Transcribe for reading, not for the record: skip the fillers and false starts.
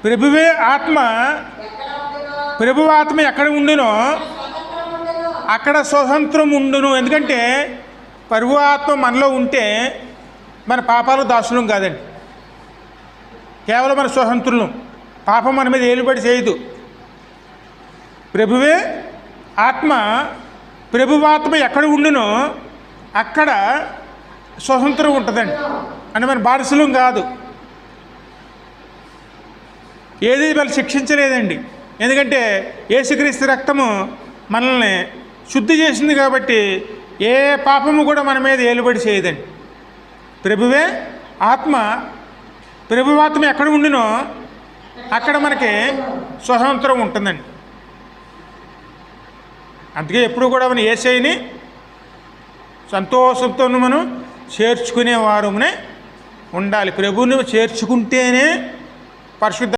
ప్రభువే ఆత్మ, ప్రభువు ఆత్మ ఎక్కడ ఉండునో అక్కడ స్వతంత్రం ఉండును. ఎందుకంటే ప్రభు ఆత్మ మనలో ఉంటే మన పాపాలు దాసులం కాదండి, కేవలం మన స్వతంత్రులం. పాపం మన మీద ఏలుబడి చేయదు. ప్రభువే ఆత్మ, ప్రభువాత్మ ఎక్కడ ఉండునో అక్కడ స్వతంత్రం ఉంటుందండి. అంటే మన బానిసలం కాదు. ఏది వాళ్ళు శిక్షించలేదండి, ఎందుకంటే యేసుక్రీస్తు రక్తము మనల్ని శుద్ధి చేసింది కాబట్టి ఏ పాపము కూడా మన మీద ఏలుబడి చేయదండి. ప్రభువే ఆత్మ, ప్రభువాత్మ ఎక్కడ ఉండినో అక్కడ మనకి స్వతంత్రం ఉంటుందండి. అందుకే ఎప్పుడు కూడా మన యేసయ్యని సంతోషంతో మనం చేర్చుకునే వారమునే ఉండాలి. ప్రభువుని చేర్చుకుంటేనే పరిశుద్ధ